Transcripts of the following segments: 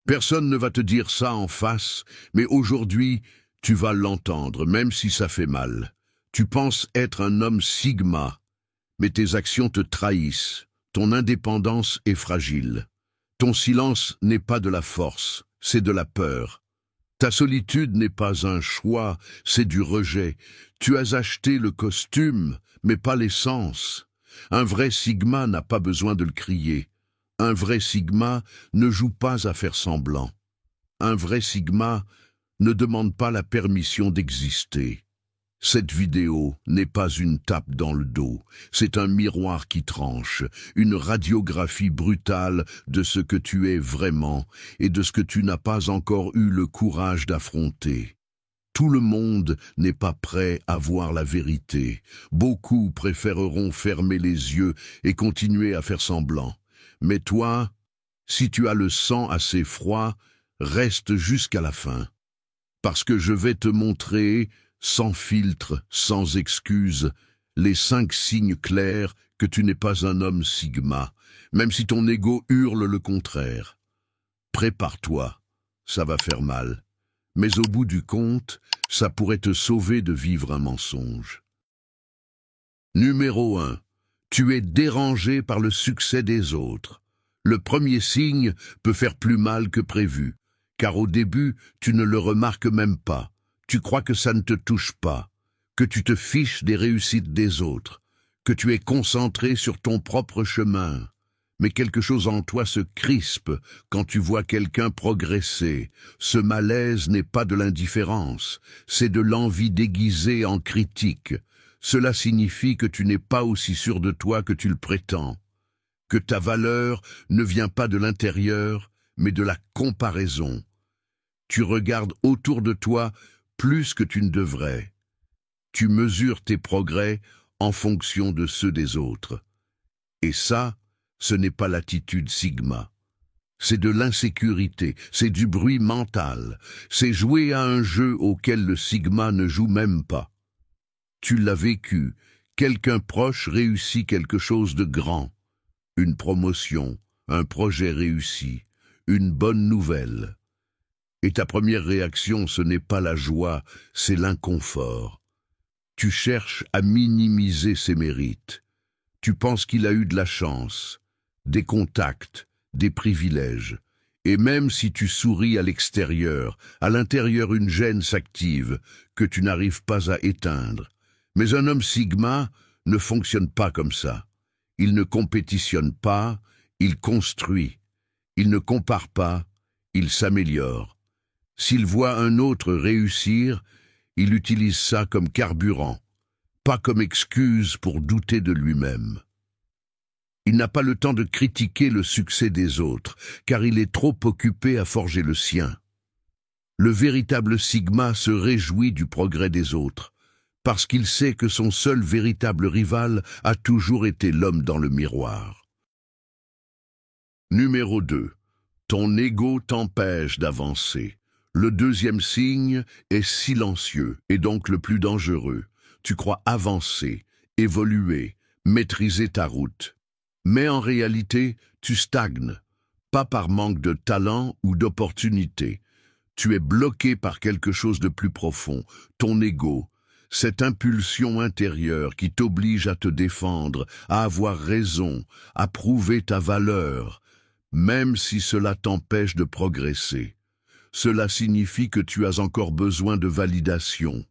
Personne ne va te dire ça en face, mais aujourd'hui, tu vas l'entendre, même si ça fait mal. Tu penses être un homme sigma, mais tes actions te trahissent. Ton indépendance est fragile. Ton silence n'est pas de la force, c'est de la peur. Ta solitude n'est pas un choix, c'est du rejet. Tu as acheté le costume, mais pas l'essence. Un vrai sigma n'a pas besoin de le crier. Un vrai sigma ne joue pas à faire semblant. Un vrai sigma ne demande pas la permission d'exister. Cette vidéo n'est pas une tape dans le dos, c'est un miroir qui tranche, une radiographie brutale de ce que tu es vraiment et de ce que tu n'as pas encore eu le courage d'affronter. Tout le monde n'est pas prêt à voir la vérité. Beaucoup préféreront fermer les yeux et continuer à faire semblant. Mais toi, si tu as le sang assez froid, reste jusqu'à la fin. Parce que je vais te montrer, sans filtre, sans excuse, les 5 signes clairs que tu n'es pas un homme sigma, même si ton ego hurle le contraire. Prépare-toi, ça va faire mal. Mais au bout du compte, ça pourrait te sauver de vivre un mensonge. Numéro 1. Tu es dérangé par le succès des autres. Le premier signe peut faire plus mal que prévu, car au début, tu ne le remarques même pas. Tu crois que ça ne te touche pas, que tu te fiches des réussites des autres, que tu es concentré sur ton propre chemin. Mais quelque chose en toi se crispe quand tu vois quelqu'un progresser. Ce malaise n'est pas de l'indifférence, c'est de l'envie déguisée en critique. Cela signifie que tu n'es pas aussi sûr de toi que tu le prétends, que ta valeur ne vient pas de l'intérieur, mais de la comparaison. Tu regardes autour de toi plus que tu ne devrais. Tu mesures tes progrès en fonction de ceux des autres. Et ça, ce n'est pas l'attitude sigma. C'est de l'insécurité, c'est du bruit mental, c'est jouer à un jeu auquel le sigma ne joue même pas. Tu l'as vécu, quelqu'un proche réussit quelque chose de grand, une promotion, un projet réussi, une bonne nouvelle. Et ta première réaction, ce n'est pas la joie, c'est l'inconfort. Tu cherches à minimiser ses mérites. Tu penses qu'il a eu de la chance, des contacts, des privilèges. Et même si tu souris à l'extérieur, à l'intérieur une gêne s'active que tu n'arrives pas à éteindre. Mais un homme sigma ne fonctionne pas comme ça. Il ne compétitionne pas, il construit. Il ne compare pas, il s'améliore. S'il voit un autre réussir, il utilise ça comme carburant, pas comme excuse pour douter de lui-même. Il n'a pas le temps de critiquer le succès des autres, car il est trop occupé à forger le sien. Le véritable sigma se réjouit du progrès des autres, parce qu'il sait que son seul véritable rival a toujours été l'homme dans le miroir. Numéro 2. Ton ego t'empêche d'avancer. Le deuxième signe est silencieux et donc le plus dangereux. Tu crois avancer, évoluer, maîtriser ta route. Mais en réalité, tu stagnes, pas par manque de talent ou d'opportunité. Tu es bloqué par quelque chose de plus profond, ton ego, cette impulsion intérieure qui t'oblige à te défendre, à avoir raison, à prouver ta valeur, même si cela t'empêche de progresser. Cela signifie que tu as encore besoin de validation,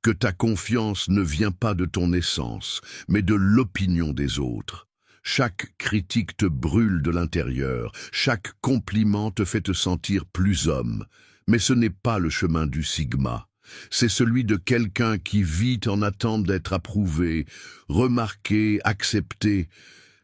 que ta confiance ne vient pas de ton essence, mais de l'opinion des autres. Chaque critique te brûle de l'intérieur, chaque compliment te fait te sentir plus homme. Mais ce n'est pas le chemin du sigma. C'est celui de quelqu'un qui vit en attente d'être approuvé, remarqué, accepté.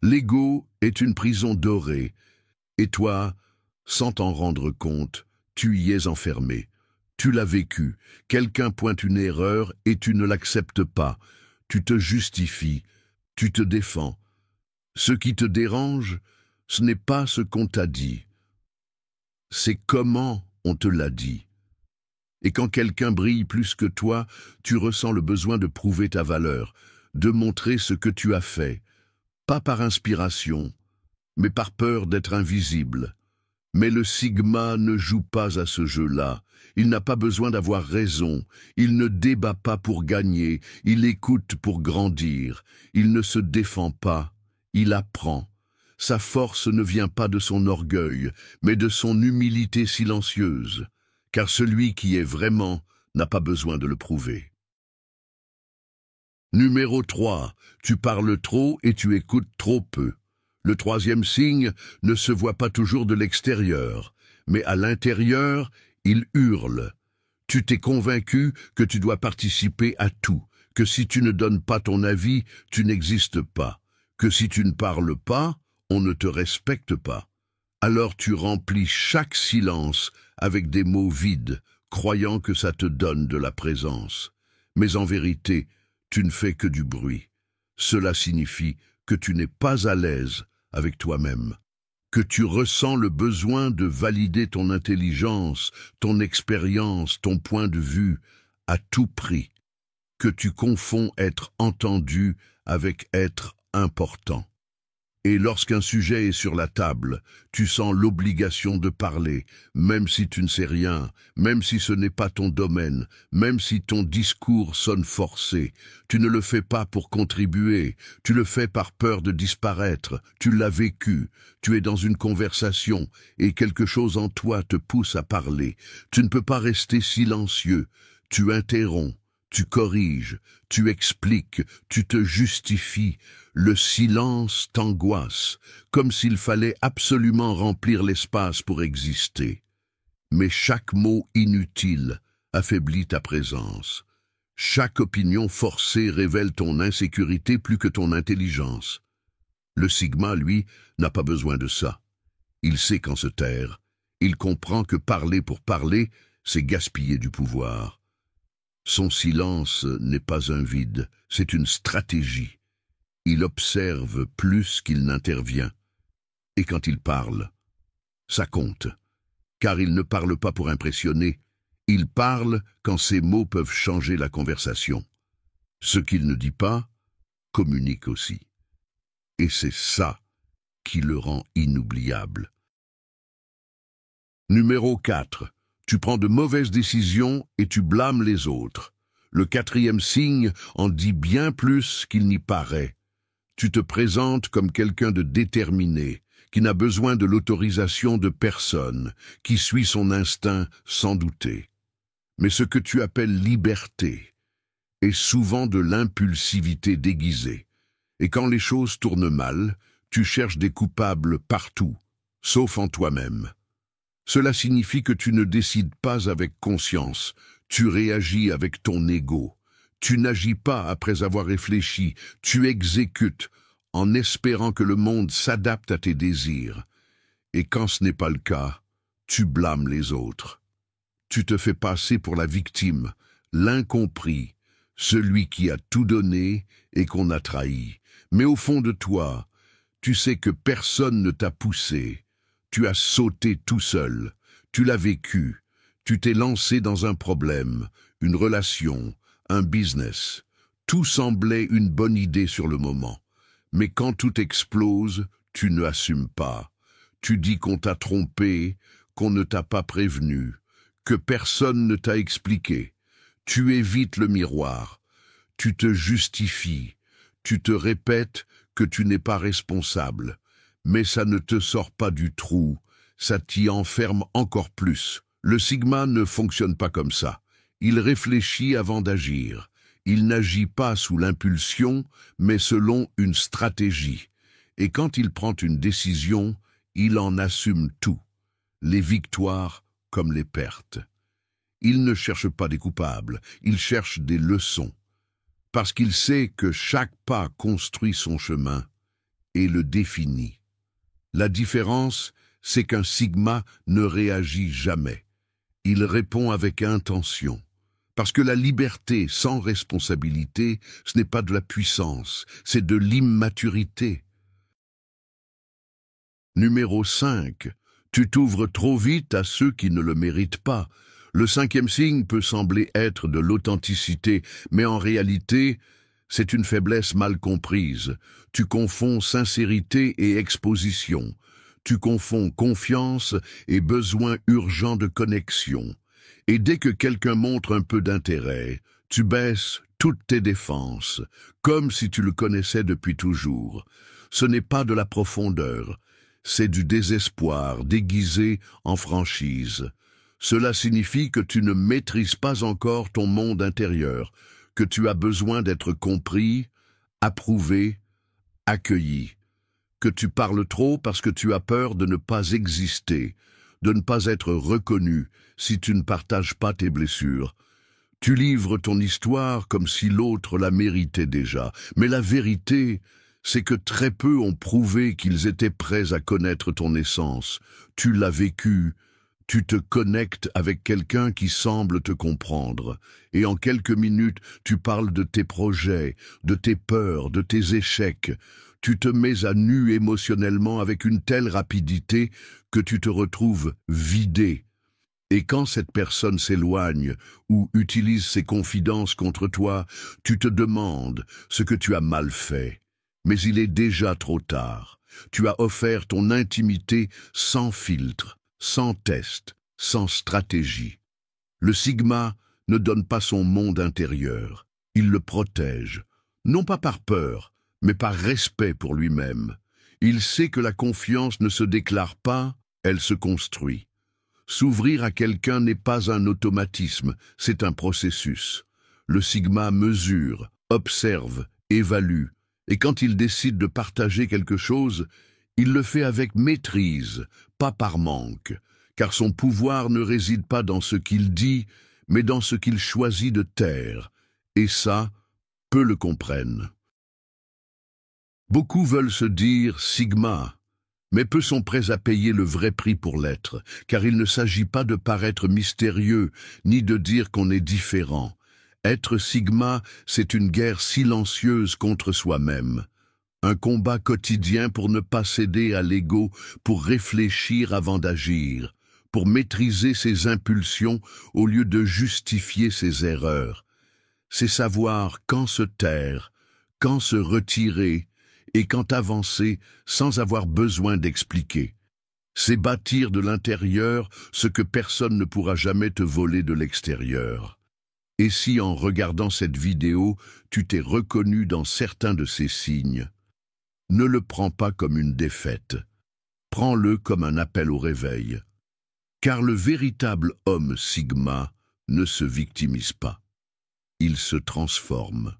L'ego est une prison dorée, et toi, sans t'en rendre compte, tu y es enfermé. Tu l'as vécu. Quelqu'un pointe une erreur et tu ne l'acceptes pas. Tu te justifies, tu te défends. Ce qui te dérange, ce n'est pas ce qu'on t'a dit. C'est comment on te l'a dit. Et quand quelqu'un brille plus que toi, tu ressens le besoin de prouver ta valeur, de montrer ce que tu as fait, pas par inspiration, mais par peur d'être invisible. Mais le sigma ne joue pas à ce jeu-là. Il n'a pas besoin d'avoir raison. Il ne débat pas pour gagner. Il écoute pour grandir. Il ne se défend pas. Il apprend. Sa force ne vient pas de son orgueil, mais de son humilité silencieuse. Car celui qui est vraiment n'a pas besoin de le prouver. Numéro 3. Tu parles trop et tu écoutes trop peu. Le troisième signe ne se voit pas toujours de l'extérieur, mais à l'intérieur, il hurle. Tu t'es convaincu que tu dois participer à tout, que si tu ne donnes pas ton avis, tu n'existes pas, que si tu ne parles pas, on ne te respecte pas. Alors tu remplis chaque silence avec des mots vides, croyant que ça te donne de la présence. Mais en vérité, tu ne fais que du bruit. Cela signifie que tu n'es pas à l'aise avec toi-même, que tu ressens le besoin de valider ton intelligence, ton expérience, ton point de vue, à tout prix, que tu confonds être entendu avec être important. Et lorsqu'un sujet est sur la table, tu sens l'obligation de parler, même si tu ne sais rien, même si ce n'est pas ton domaine, même si ton discours sonne forcé. Tu ne le fais pas pour contribuer, tu le fais par peur de disparaître. Tu l'as vécu, tu es dans une conversation et quelque chose en toi te pousse à parler. Tu ne peux pas rester silencieux, tu interromps. Tu corriges, tu expliques, tu te justifies. Le silence t'angoisse, comme s'il fallait absolument remplir l'espace pour exister. Mais chaque mot inutile affaiblit ta présence. Chaque opinion forcée révèle ton insécurité plus que ton intelligence. Le sigma, lui, n'a pas besoin de ça. Il sait quand se taire. Il comprend que parler pour parler, c'est gaspiller du pouvoir. Son silence n'est pas un vide, c'est une stratégie. Il observe plus qu'il n'intervient. Et quand il parle, ça compte. Car il ne parle pas pour impressionner, il parle quand ses mots peuvent changer la conversation. Ce qu'il ne dit pas communique aussi. Et c'est ça qui le rend inoubliable. Numéro 4. Tu prends de mauvaises décisions et tu blâmes les autres. Le quatrième signe en dit bien plus qu'il n'y paraît. Tu te présentes comme quelqu'un de déterminé, qui n'a besoin de l'autorisation de personne, qui suit son instinct sans douter. Mais ce que tu appelles liberté est souvent de l'impulsivité déguisée. Et quand les choses tournent mal, tu cherches des coupables partout, sauf en toi-même. Cela signifie que tu ne décides pas avec conscience, tu réagis avec ton ego. Tu n'agis pas après avoir réfléchi, tu exécutes en espérant que le monde s'adapte à tes désirs. Et quand ce n'est pas le cas, tu blâmes les autres. Tu te fais passer pour la victime, l'incompris, celui qui a tout donné et qu'on a trahi. Mais au fond de toi, tu sais que personne ne t'a poussé. Tu as sauté tout seul, tu l'as vécu, tu t'es lancé dans un problème, une relation, un business. Tout semblait une bonne idée sur le moment. Mais quand tout explose, tu ne assumes pas. Tu dis qu'on t'a trompé, qu'on ne t'a pas prévenu, que personne ne t'a expliqué. Tu évites le miroir, tu te justifies, tu te répètes que tu n'es pas responsable. Mais ça ne te sort pas du trou, ça t'y enferme encore plus. Le sigma ne fonctionne pas comme ça. Il réfléchit avant d'agir. Il n'agit pas sous l'impulsion, mais selon une stratégie. Et quand il prend une décision, il en assume tout, les victoires comme les pertes. Il ne cherche pas des coupables, il cherche des leçons. Parce qu'il sait que chaque pas construit son chemin et le définit. La différence, c'est qu'un sigma ne réagit jamais. Il répond avec intention. Parce que la liberté sans responsabilité, ce n'est pas de la puissance, c'est de l'immaturité. Numéro 5. Tu t'ouvres trop vite à ceux qui ne le méritent pas. Le cinquième signe peut sembler être de l'authenticité, mais en réalité, c'est une faiblesse mal comprise. Tu confonds sincérité et exposition. Tu confonds confiance et besoin urgent de connexion. Et dès que quelqu'un montre un peu d'intérêt, tu baisses toutes tes défenses, comme si tu le connaissais depuis toujours. Ce n'est pas de la profondeur, c'est du désespoir déguisé en franchise. Cela signifie que tu ne maîtrises pas encore ton monde intérieur, que tu as besoin d'être compris, approuvé, accueilli, que tu parles trop parce que tu as peur de ne pas exister, de ne pas être reconnu si tu ne partages pas tes blessures. Tu livres ton histoire comme si l'autre la méritait déjà, mais la vérité, c'est que très peu ont prouvé qu'ils étaient prêts à connaître ton essence. Tu l'as vécu, tu te connectes avec quelqu'un qui semble te comprendre, et en quelques minutes, tu parles de tes projets, de tes peurs, de tes échecs. Tu te mets à nu émotionnellement avec une telle rapidité que tu te retrouves vidé. Et quand cette personne s'éloigne ou utilise ses confidences contre toi, tu te demandes ce que tu as mal fait. Mais il est déjà trop tard. Tu as offert ton intimité sans filtre, sans test, sans stratégie. Le Sigma ne donne pas son monde intérieur. Il le protège, non pas par peur, mais par respect pour lui-même. Il sait que la confiance ne se déclare pas, elle se construit. S'ouvrir à quelqu'un n'est pas un automatisme, c'est un processus. Le Sigma mesure, observe, évalue, et quand il décide de partager quelque chose, il le fait avec maîtrise, pas par manque, car son pouvoir ne réside pas dans ce qu'il dit, mais dans ce qu'il choisit de taire, et ça, peu le comprennent. Beaucoup veulent se dire Sigma, mais peu sont prêts à payer le vrai prix pour l'être, car il ne s'agit pas de paraître mystérieux, ni de dire qu'on est différent. Être Sigma, c'est une guerre silencieuse contre soi-même. Un combat quotidien pour ne pas céder à l'ego, pour réfléchir avant d'agir, pour maîtriser ses impulsions au lieu de justifier ses erreurs. C'est savoir quand se taire, quand se retirer, et quand avancer sans avoir besoin d'expliquer. C'est bâtir de l'intérieur ce que personne ne pourra jamais te voler de l'extérieur. Et si en regardant cette vidéo, tu t'es reconnu dans certains de ces signes, ne le prends pas comme une défaite. Prends-le comme un appel au réveil. Car le véritable homme Sigma ne se victimise pas. Il se transforme.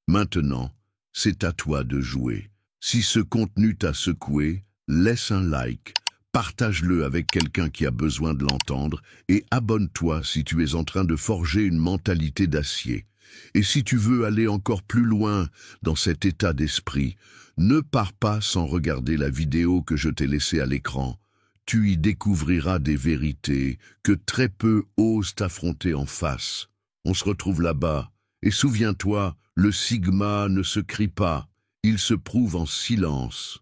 Maintenant, c'est à toi de jouer. Si ce contenu t'a secoué, laisse un like, partage-le avec quelqu'un qui a besoin de l'entendre et abonne-toi si tu es en train de forger une mentalité d'acier. Et si tu veux aller encore plus loin dans cet état d'esprit, ne pars pas sans regarder la vidéo que je t'ai laissée à l'écran. Tu y découvriras des vérités que très peu osent affronter en face. On se retrouve là-bas. Et souviens-toi, le Sigma ne se crie pas, il se prouve en silence.